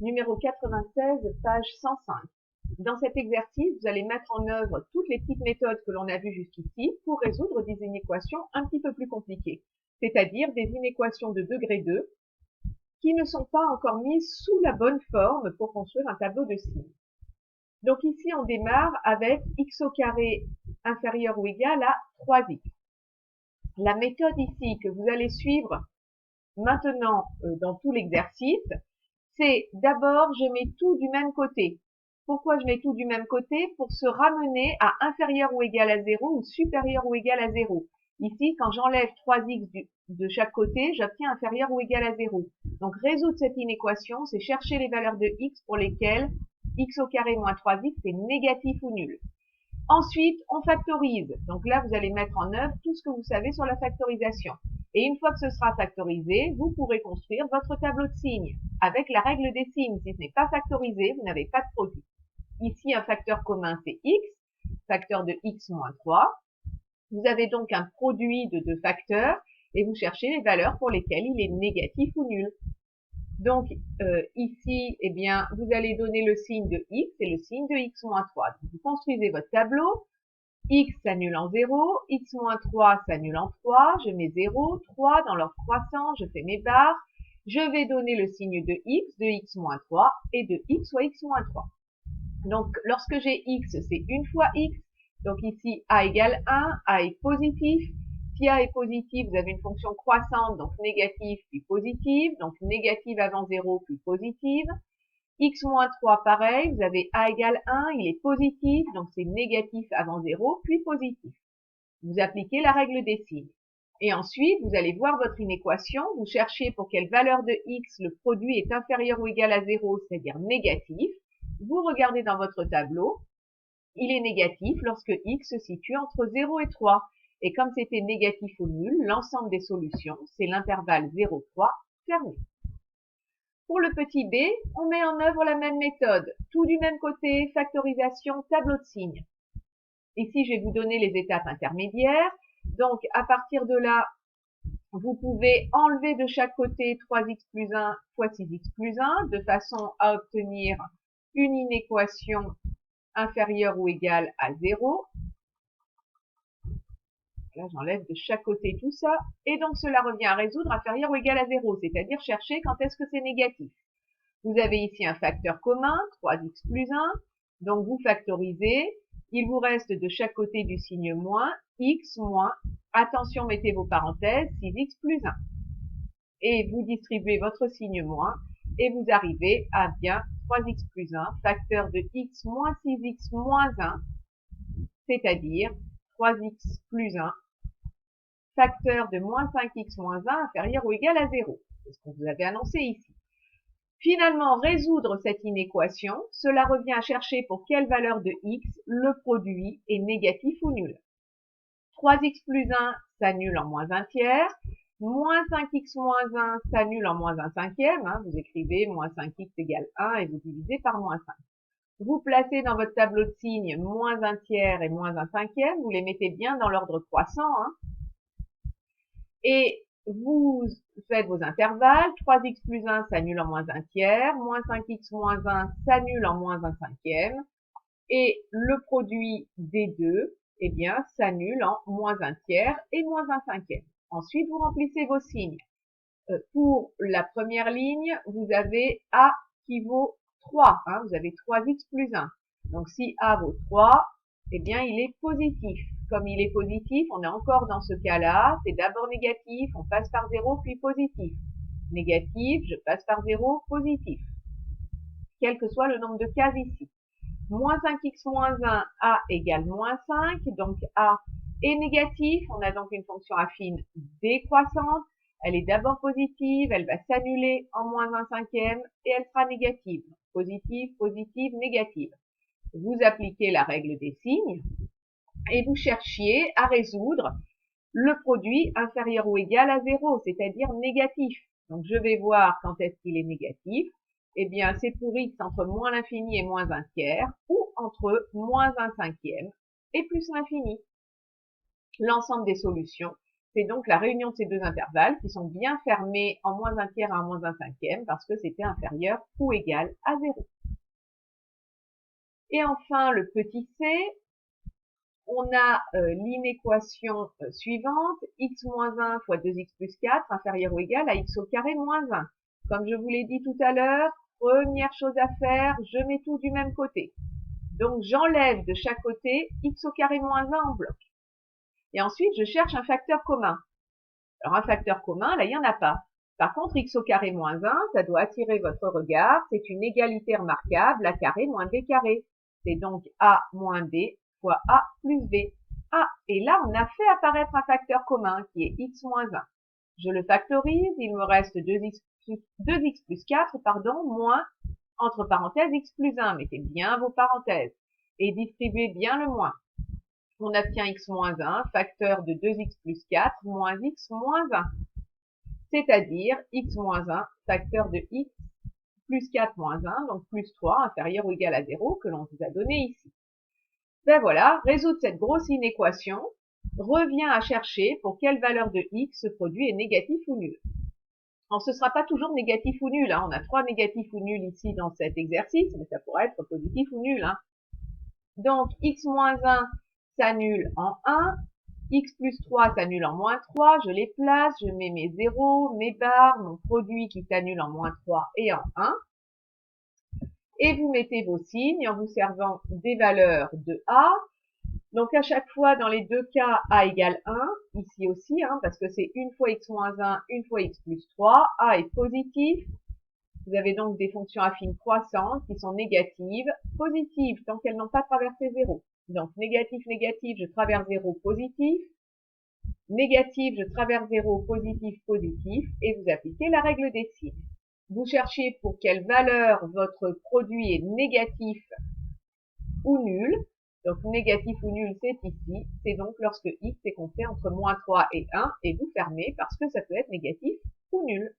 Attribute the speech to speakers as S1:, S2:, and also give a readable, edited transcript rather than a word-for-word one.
S1: numéro 96, page 105. Dans cet exercice, vous allez mettre en œuvre toutes les petites méthodes que l'on a vues jusqu'ici pour résoudre des inéquations un petit peu plus compliquées, c'est-à-dire des inéquations de degré 2 qui ne sont pas encore mises sous la bonne forme pour construire un tableau de signes. Donc ici, on démarre avec x au carré inférieur ou égal à 3x. La méthode ici que vous allez suivre maintenant dans tout l'exercice, c'est d'abord je mets tout du même côté. Pourquoi je mets tout du même côté? Pour se ramener à inférieur ou égal à 0 ou supérieur ou égal à 0. Ici, quand j'enlève 3x de chaque côté, j'obtiens inférieur ou égal à 0. Donc résoudre cette inéquation, c'est chercher les valeurs de x pour lesquelles x au carré moins 3x est négatif ou nul. Ensuite, on factorise. Donc là, vous allez mettre en œuvre tout ce que vous savez sur la factorisation. Et une fois que ce sera factorisé, vous pourrez construire votre tableau de signes avec la règle des signes. Si ce n'est pas factorisé, vous n'avez pas de produit. Ici, un facteur commun, c'est x, facteur de x moins 3. Vous avez donc un produit de deux facteurs et vous cherchez les valeurs pour lesquelles il est négatif ou nul. Donc ici, eh bien, vous allez donner le signe de x et le signe de x moins 3. Donc, vous construisez votre tableau. X s'annule en 0, x moins 3 s'annule en 3, je mets 0, 3 dans l'ordre croissant, je fais mes barres. Je vais donner le signe de x moins 3 et de x soit x moins 3. Donc lorsque j'ai x, c'est une fois x. Donc ici, a égale 1, a est positif. Si a est positif, vous avez une fonction croissante, donc négative puis positive. Donc négative avant 0 puis positive. X moins 3, pareil, vous avez a égale 1, il est positif, donc c'est négatif avant 0, puis positif. Vous appliquez la règle des signes. Et ensuite, vous allez voir votre inéquation, vous cherchez pour quelle valeur de x le produit est inférieur ou égal à 0, c'est-à-dire négatif. Vous regardez dans votre tableau, il est négatif lorsque x se situe entre 0 et 3. Et comme c'était négatif ou nul, l'ensemble des solutions, c'est l'intervalle 0, 3 fermé. Pour le petit b, on met en œuvre la même méthode. Tout du même côté, factorisation, tableau de signes. Ici, je vais vous donner les étapes intermédiaires. Donc, à partir de là, vous pouvez enlever de chaque côté 3x plus 1 fois 6x plus 1, de façon à obtenir une inéquation inférieure ou égale à 0. Là, j'enlève de chaque côté tout ça. Et donc, cela revient à résoudre inférieur ou égal à 0, c'est-à-dire chercher quand est-ce que c'est négatif. Vous avez ici un facteur commun, 3x plus 1. Donc, vous factorisez. Il vous reste de chaque côté du signe moins, x moins, attention, mettez vos parenthèses, 6x plus 1. Et vous distribuez votre signe moins, et vous arrivez à bien 3x plus 1, facteur de x moins 6x moins 1, c'est-à-dire 3x plus 1, facteur de moins 5x moins 1 inférieur ou égal à 0. C'est ce qu'on vous avait annoncé ici. Finalement, résoudre cette inéquation, cela revient à chercher pour quelle valeur de x le produit est négatif ou nul. 3x plus 1 s'annule en moins 1 tiers, moins 5x moins 1 s'annule en moins 1 cinquième, vous écrivez moins 5x égale 1 et vous divisez par moins 5. Vous placez dans votre tableau de signes moins 1 tiers et moins 1 cinquième, vous les mettez bien dans l'ordre croissant, et vous faites vos intervalles, 3x plus 1 s'annule en moins 1 tiers, moins 5x moins 1 s'annule en moins 1 cinquième, et le produit des deux, eh bien, s'annule en moins 1 tiers et moins 1 cinquième. Ensuite, vous remplissez vos signes. Pour la première ligne, vous avez a qui vaut 3, vous avez 3x plus 1. Donc, si a vaut 3, eh bien, il est positif. Comme il est positif, on est encore dans ce cas-là. C'est d'abord négatif, on passe par 0, puis positif. Négatif, je passe par 0, positif. Quel que soit le nombre de cases ici. Moins 5x moins 1, a égale moins 5. Donc, a est négatif. On a donc une fonction affine décroissante. Elle est d'abord positive, elle va s'annuler en moins 1 cinquième et elle sera négative. Positive, positive, négative. Vous appliquez la règle des signes et vous cherchiez à résoudre le produit inférieur ou égal à 0, c'est-à-dire négatif. Donc, je vais voir quand est-ce qu'il est négatif. Eh bien, c'est pour x entre moins l'infini et moins 1 tiers, ou entre moins 1 cinquième et plus l'infini. L'ensemble des solutions, C'est donc la réunion de ces deux intervalles qui sont bien fermés en moins un tiers et en moins un cinquième parce que c'était inférieur ou égal à 0. Et enfin, le petit c, on a l'inéquation suivante, x moins 1 fois 2x plus 4 inférieur ou égal à x au carré moins 1. Comme je vous l'ai dit tout à l'heure, première chose à faire, je mets tout du même côté. Donc j'enlève de chaque côté x au carré moins 1 en bloc. Et ensuite, je cherche un facteur commun. Alors un facteur commun, là, il n'y en a pas. Par contre, x au carré moins 1, ça doit attirer votre regard. C'est une égalité remarquable, a carré moins b carré. C'est donc a moins b fois a plus b. Ah, et là, on a fait apparaître un facteur commun qui est x moins 1. Je le factorise, il me reste 2x plus 4, moins, entre parenthèses, x plus 1. Mettez bien vos parenthèses et distribuez bien le moins. On obtient x moins 1, facteur de 2x plus 4, moins x moins 1. C'est-à-dire x moins 1, facteur de x plus 4 moins 1, donc plus 3, inférieur ou égal à 0, que l'on vous a donné ici. Ben voilà, résoudre cette grosse inéquation revient à chercher pour quelle valeur de x ce produit est négatif ou nul. Alors ce ne sera pas toujours négatif ou nul, hein. On a 3 négatifs ou nuls ici dans cet exercice, mais ça pourrait être positif ou nul. Hein. Donc x moins 1 s'annule en 1, x plus 3 s'annule en moins 3, je les place, je mets mes zéros, mes barres, mon produit qui s'annule en moins 3 et en 1. Et vous mettez vos signes en vous servant des valeurs de a. Donc à chaque fois, dans les deux cas, a égale 1, ici aussi, hein, parce que c'est une fois x moins 1, une fois x plus 3, a est positif. Vous avez donc des fonctions affines croissantes qui sont négatives, positives tant qu'elles n'ont pas traversé 0. Donc négatif, négatif, je traverse 0, positif. Négatif, je traverse 0, positif, positif, et vous appliquez la règle des signes. Vous cherchez pour quelle valeur votre produit est négatif ou nul. Donc négatif ou nul, c'est ici. C'est donc lorsque x est compté entre moins 3 et 1, et vous fermez parce que ça peut être négatif ou nul.